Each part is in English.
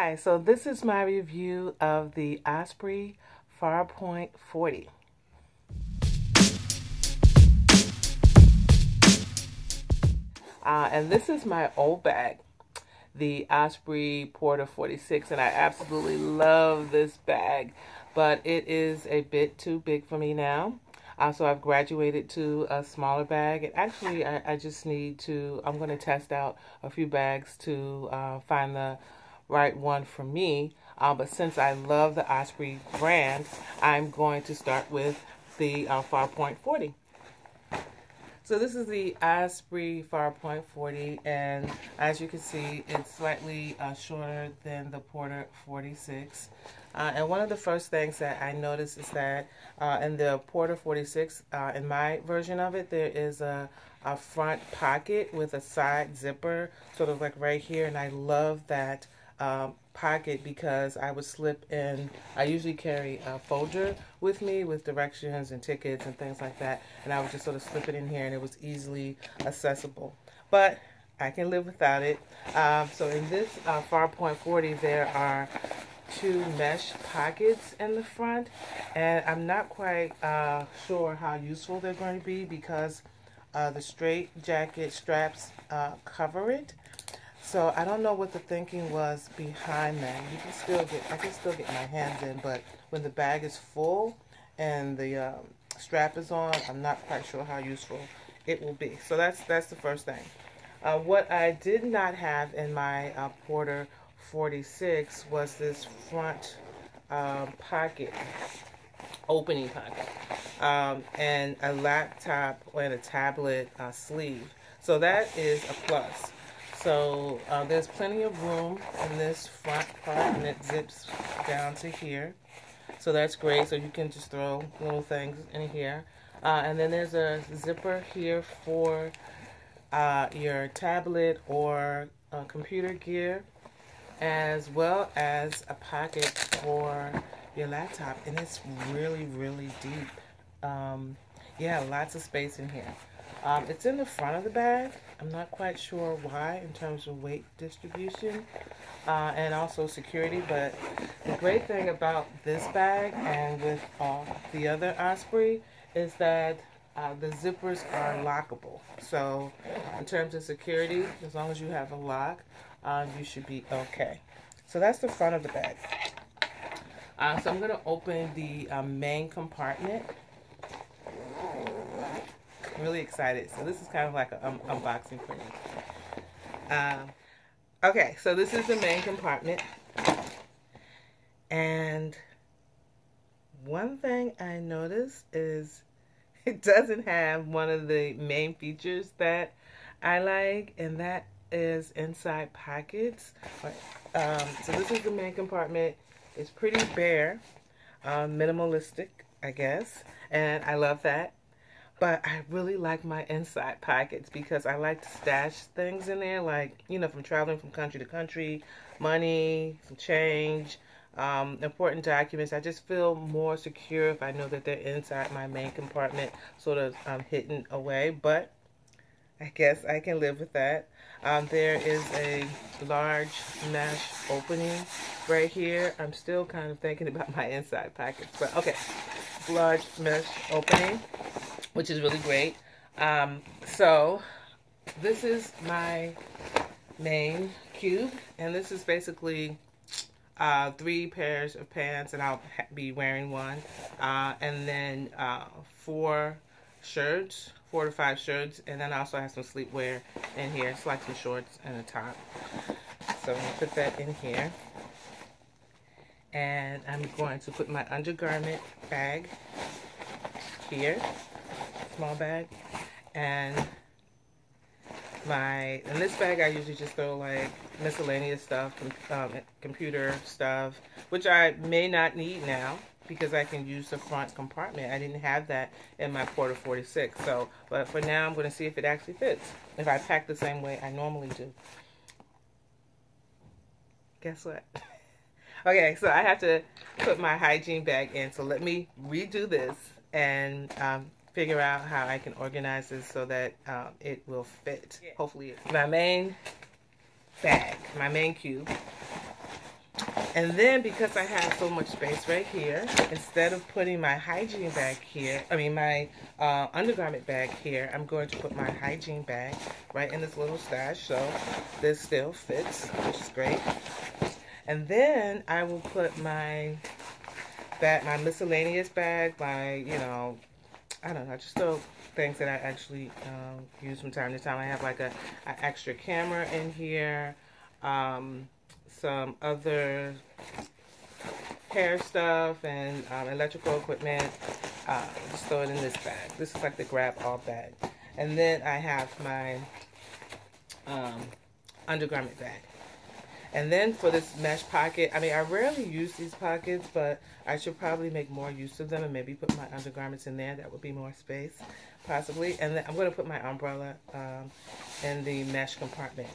Hi, so this is my review of the Osprey Farpoint 40. And this is my old bag, the Osprey Porter 46, and I absolutely love this bag, but it is a bit too big for me now. So I've graduated to a smaller bag, and actually I just need to, I'm going to test out a few bags to find the right one for me. But since I love the Osprey brand, I'm going to start with the Farpoint 40. So this is the Osprey Farpoint 40, and as you can see, it's slightly shorter than the Porter 46. And one of the first things that I noticed is that in the Porter 46, in my version of it, there is a front pocket with a side zipper, sort of like right here, and I love that pocket because I would slip in. I usually carry a folder with me with directions and tickets and things like that, and I would just sort of slip it in here, and it was easily accessible. But I can live without it. So in this Farpoint 40, there are two mesh pockets in the front, and I'm not quite sure how useful they're going to be because the straight jacket straps cover it. So I don't know what the thinking was behind that. You can still get, I can still get my hands in, but when the bag is full and the strap is on, I'm not quite sure how useful it will be. So that's the first thing. What I did not have in my Porter 46 was this front pocket, opening pocket, and a laptop and a tablet sleeve. So that is a plus. So there's plenty of room in this front part, and it zips down to here. So that's great. So you can just throw little things in here. And then there's a zipper here for your tablet or computer gear, as well as a pocket for your laptop. And it's really, really deep. Yeah, lots of space in here. It's in the front of the bag. I'm not quite sure why in terms of weight distribution and also security, but the great thing about this bag and with the other Osprey is that the zippers are lockable. So in terms of security, as long as you have a lock, you should be okay. So that's the front of the bag. So I'm going to open the main compartment. I'm really excited. So this is kind of like an unboxing for me. Okay, so this is the main compartment. And one thing I noticed is it doesn't have one of the main features that I like, and that is inside pockets. So this is the main compartment. It's pretty bare, minimalistic, I guess, and I love that. But I really like my inside pockets because I like to stash things in there, like, you know, from traveling from country to country, money, some change, important documents. I just feel more secure if I know that they're inside my main compartment, sort of hidden away. But I guess I can live with that. There is a large mesh opening right here. I'm still kind of thinking about my inside pockets, but okay, large mesh opening, which is really great. So this is my main cube, and this is basically 3 pairs of pants, and I'll be wearing one, and then 4 shirts, 4 to 5 shirts, and then I also have some sleepwear in here. It's like some shorts and a top. So I'm going to put that in here. And I'm going to put my undergarment bag here, small bag, and in this bag I usually just throw like miscellaneous stuff, computer stuff, which I may not need now because I can use the front compartment. I didn't have that in my Porter 46, so, but for now I'm going to see if it actually fits, if I pack the same way I normally do. Guess what? Okay, so I have to put my hygiene bag in, so let me redo this and figure out how I can organize this so that it will fit. Hopefully, my main bag, my main cube. And then because I have so much space right here, instead of putting my hygiene bag here, my undergarment bag here, I'm going to put my hygiene bag right in this little stash, so this still fits, which is great. And then I will put my miscellaneous bag, I don't know, just throw things that I actually use from time to time. I have like an extra camera in here, some other hair stuff and electrical equipment. Just throw it in this bag. This is like the grab all bag. And then I have my undergarment bag. And then for this mesh pocket, I rarely use these pockets, but I should probably make more use of them and maybe put my undergarments in there. That would be more space, possibly. And then I'm going to put my umbrella in the mesh compartment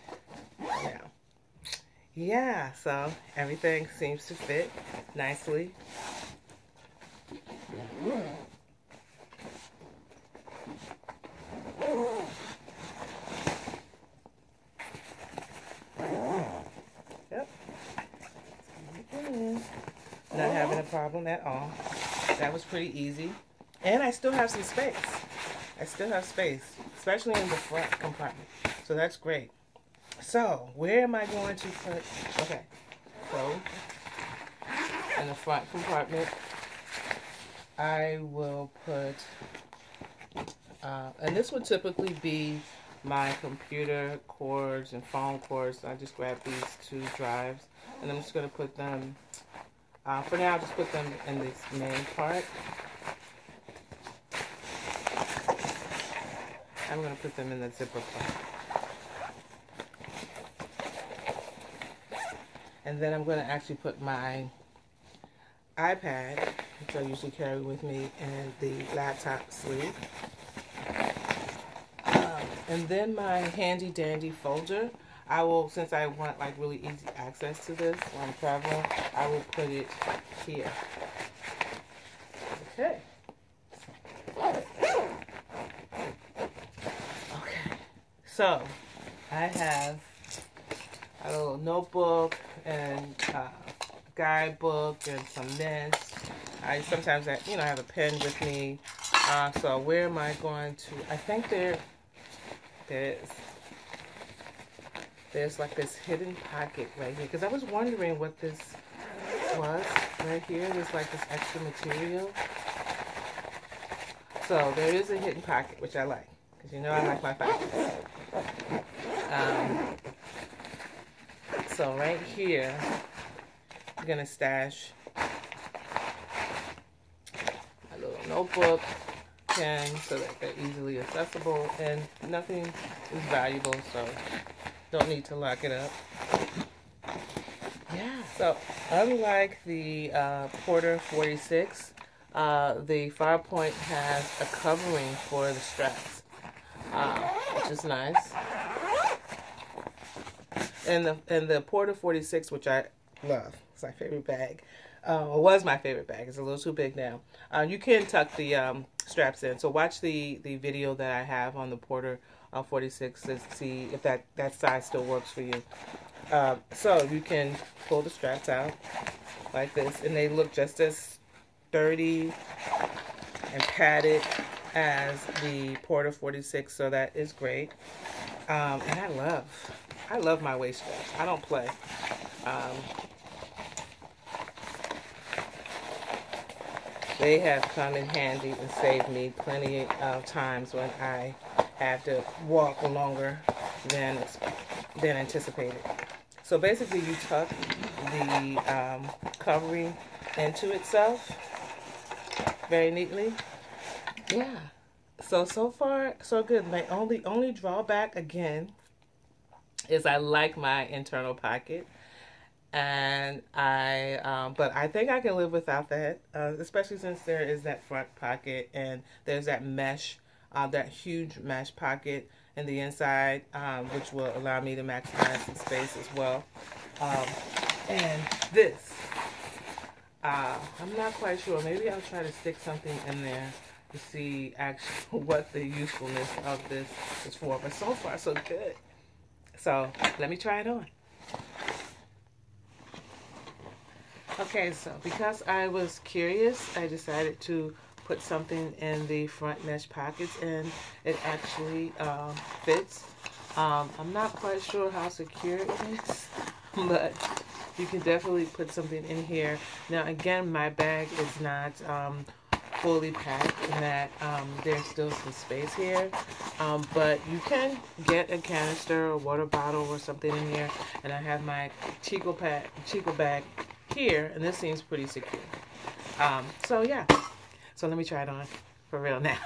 now. Yeah, so everything seems to fit nicely. Yep. Not having a problem at all. That was pretty easy. And I still have some space. I still have space, especially in the front compartment. So that's great. So, where am I going to put, okay, so, in the front compartment, I will put, and this would typically be my computer cords and phone cords. So I just grab these 2 drives, and I'm just going to put them, for now, I'll just put them in this main part. I'm going to put them in the zipper part. And then I'm going to actually put my iPad, which I usually carry with me, in the laptop sleeve. And then my handy dandy folder, I will, since I want like really easy access to this when I'm traveling, I will put it here. Okay. Okay. So, I have a little notebook and guidebook and some mints. I sometimes have a pen with me. So where am I going to? I think there's like this hidden pocket right here, because I was wondering what this was right here. There's like this extra material. So there is a hidden pocket, which I like, because I like my pockets. So right here, I'm going to stash a little notebook, pen, so that they're easily accessible, and nothing is valuable, so don't need to lock it up. Yeah, so unlike the Porter 46, the Farpoint has a covering for the straps, which is nice. And the Porter 46, which I love, it's my favorite bag. Or was my favorite bag. It's a little too big now. You can tuck the straps in. So watch the video that I have on the Porter 46 to see if that size still works for you. So you can pull the straps out like this, and they look just as sturdy and padded as the Porter 46. So that is great. And I love my waist straps. I don't play. They have come in handy and saved me plenty of times when I have to walk longer than anticipated. So basically, you tuck the covering into itself very neatly. Yeah. So far, so good. My only drawback, again, is I like my internal pocket, and but I think I can live without that, especially since there is that front pocket and there's that mesh, that huge mesh pocket in the inside, which will allow me to maximize some space as well. And this, I'm not quite sure. Maybe I'll try to stick something in there to see actually what the usefulness of this is for. But so far, so good. So let me try it on. Okay, so because I was curious, I decided to put something in the front mesh pockets, and it actually fits. I'm not quite sure how secure it is, but you can definitely put something in here. Now, again, my bag is not fully packed in that there's still some space here, but you can get a canister or water bottle or something in here, and I have my Chico bag here, and this seems pretty secure. So yeah, so let me try it on for real now.